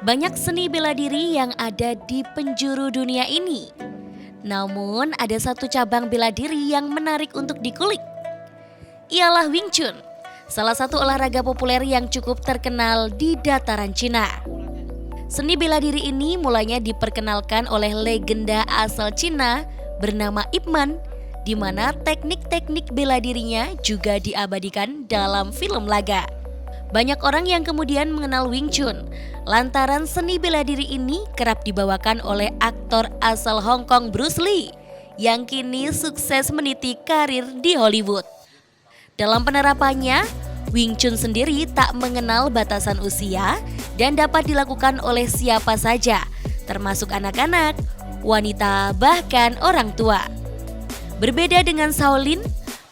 Banyak seni bela diri yang ada di penjuru dunia ini. Namun ada satu cabang bela diri yang menarik untuk dikulik. Ialah Wing Chun, salah satu olahraga populer yang cukup terkenal di dataran Cina. Seni bela diri ini mulanya diperkenalkan oleh legenda asal Cina bernama Ip Man, di mana teknik-teknik bela dirinya juga diabadikan dalam film laga. Banyak orang yang kemudian mengenal Wing Chun lantaran seni bela diri ini kerap dibawakan oleh aktor asal Hong Kong Bruce Lee yang kini sukses meniti karir di Hollywood. Dalam penerapannya, Wing Chun sendiri tak mengenal batasan usia dan dapat dilakukan oleh siapa saja, termasuk anak-anak, wanita, bahkan orang tua. Berbeda dengan Shaolin,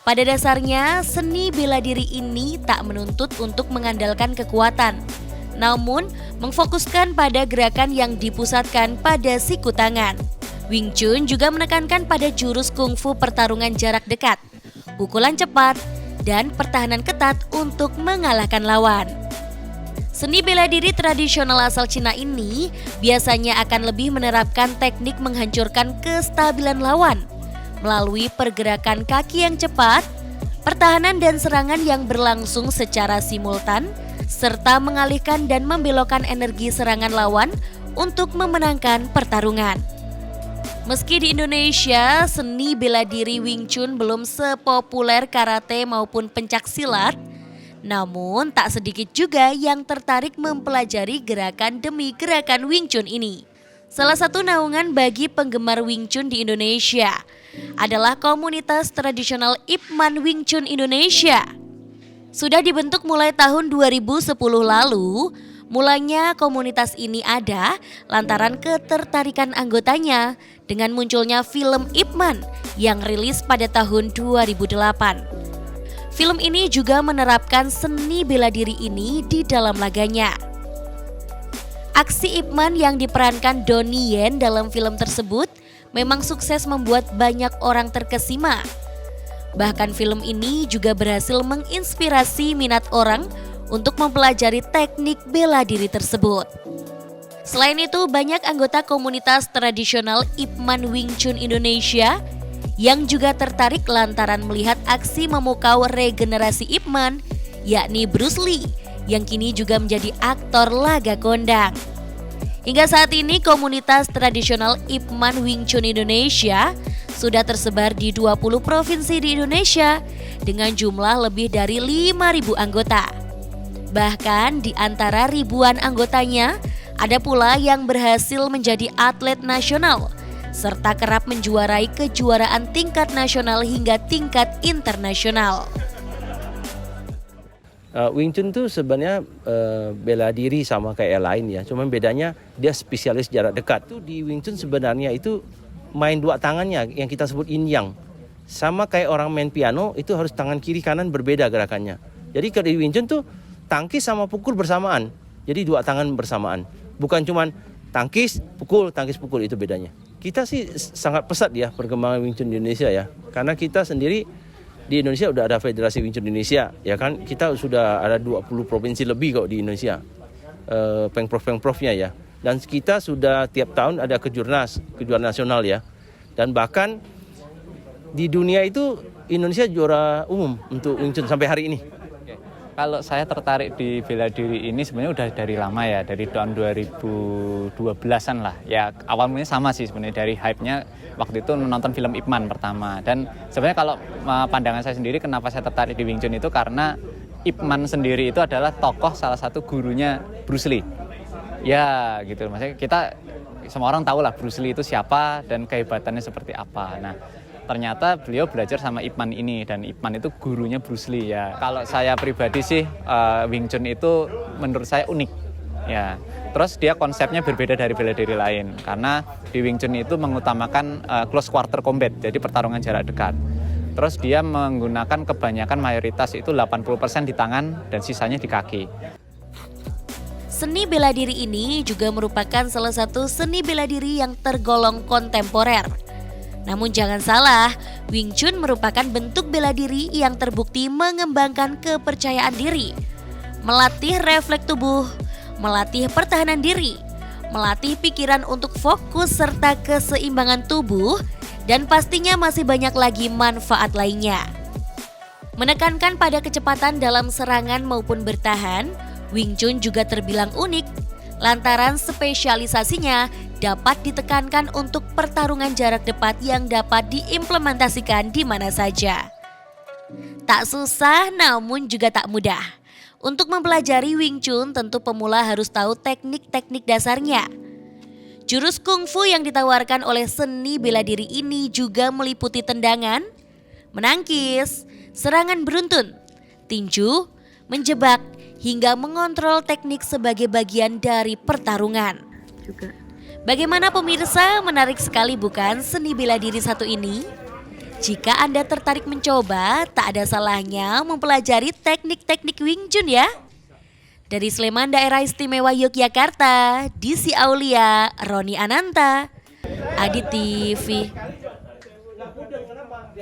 pada dasarnya seni bela diri ini tak menuntut untuk mengandalkan kekuatan, namun memfokuskan pada gerakan yang dipusatkan pada siku tangan. Wing Chun juga menekankan pada jurus kungfu pertarungan jarak dekat, pukulan cepat, dan pertahanan ketat untuk mengalahkan lawan. Seni bela diri tradisional asal Cina ini biasanya akan lebih menerapkan teknik menghancurkan kestabilan lawan melalui pergerakan kaki yang cepat, pertahanan dan serangan yang berlangsung secara simultan, serta mengalihkan dan membelokkan energi serangan lawan untuk memenangkan pertarungan. Meski di Indonesia, seni bela diri Wing Chun belum sepopuler karate maupun pencak silat, namun tak sedikit juga yang tertarik mempelajari gerakan demi gerakan Wing Chun ini. Salah satu naungan bagi penggemar Wing Chun di Indonesia adalah komunitas tradisional Ip Man Wing Chun Indonesia. Sudah dibentuk mulai tahun 2010 lalu, mulanya komunitas ini ada lantaran ketertarikan anggotanya dengan munculnya film Ip Man yang rilis pada tahun 2008. Film ini juga menerapkan seni bela diri ini di dalam laganya. Aksi Ip Man yang diperankan Donnie Yen dalam film tersebut memang sukses membuat banyak orang terkesima. Bahkan film ini juga berhasil menginspirasi minat orang untuk mempelajari teknik bela diri tersebut. Selain itu, banyak anggota komunitas tradisional Ip Man Wing Chun Indonesia yang juga tertarik lantaran melihat aksi memukau regenerasi Ip Man, yakni Bruce Lee, yang kini juga menjadi aktor laga kondang. Hingga saat ini komunitas tradisional Ip Man Wing Chun Indonesia sudah tersebar di 20 provinsi di Indonesia dengan jumlah lebih dari 5.000 anggota. Bahkan di antara ribuan anggotanya, ada pula yang berhasil menjadi atlet nasional serta kerap menjuarai kejuaraan tingkat nasional hingga tingkat internasional. Wing Chun tuh sebenarnya bela diri sama kayak yang lain ya. Cuma bedanya dia spesialis jarak dekat. Tuh di Wing Chun sebenarnya itu main dua tangannya yang kita sebut yin yang. Sama kayak orang main piano itu harus tangan kiri kanan berbeda gerakannya. Jadi kalau di Wing Chun tuh tangkis sama pukul bersamaan. Jadi dua tangan bersamaan. Bukan cuma tangkis pukul itu bedanya. Kita sih sangat pesat ya perkembangan Wing Chun di Indonesia ya. Karena kita sendiri di Indonesia udah ada Federasi Wing Chun Indonesia, ya kan? Kita sudah ada 20 provinsi lebih kok di Indonesia, pengprov-pengprovnya ya. Dan kita sudah tiap tahun ada kejuaraan nasional ya. Dan bahkan di dunia itu Indonesia juara umum untuk Wing Chun sampai hari ini. Kalau saya tertarik di bela diri ini sebenarnya udah dari lama ya, dari tahun 2012-an lah. Ya awal mulanya sama sih sebenarnya, dari hype-nya waktu itu nonton film Ip Man pertama. Dan sebenarnya kalau pandangan saya sendiri kenapa saya tertarik di Wing Chun itu karena Ip Man sendiri itu adalah tokoh salah satu gurunya Bruce Lee. Ya gitu, maksudnya kita semua orang tahu lah Bruce Lee itu siapa dan kehebatannya seperti apa. Nah, ternyata beliau belajar sama Ip Man ini dan Ip Man itu gurunya Bruce Lee ya. Kalau saya pribadi sih Wing Chun itu menurut saya unik ya. Terus dia konsepnya berbeda dari bela diri lain karena di Wing Chun itu mengutamakan close quarter combat, jadi pertarungan jarak dekat. Terus dia menggunakan kebanyakan mayoritas itu 80% di tangan dan sisanya di kaki. Seni bela diri ini juga merupakan salah satu seni bela diri yang tergolong kontemporer. Namun jangan salah, Wing Chun merupakan bentuk bela diri yang terbukti mengembangkan kepercayaan diri, melatih refleks tubuh, melatih pertahanan diri, melatih pikiran untuk fokus serta keseimbangan tubuh, dan pastinya masih banyak lagi manfaat lainnya. Menekankan pada kecepatan dalam serangan maupun bertahan, Wing Chun juga terbilang unik lantaran spesialisasinya dapat ditekankan untuk pertarungan jarak dekat yang dapat diimplementasikan di mana saja. Tak susah namun juga tak mudah. Untuk mempelajari Wing Chun tentu pemula harus tahu teknik-teknik dasarnya. Jurus kungfu yang ditawarkan oleh seni bela diri ini juga meliputi tendangan, menangkis, serangan beruntun, tinju, menjebak, hingga mengontrol teknik sebagai bagian dari pertarungan. Bagaimana pemirsa, menarik sekali bukan seni bela diri satu ini? Jika Anda tertarik mencoba, tak ada salahnya mempelajari teknik-teknik Wing Chun ya. Dari Sleman, Daerah Istimewa Yogyakarta, Disi Aulia, Roni Ananta, Adi TV.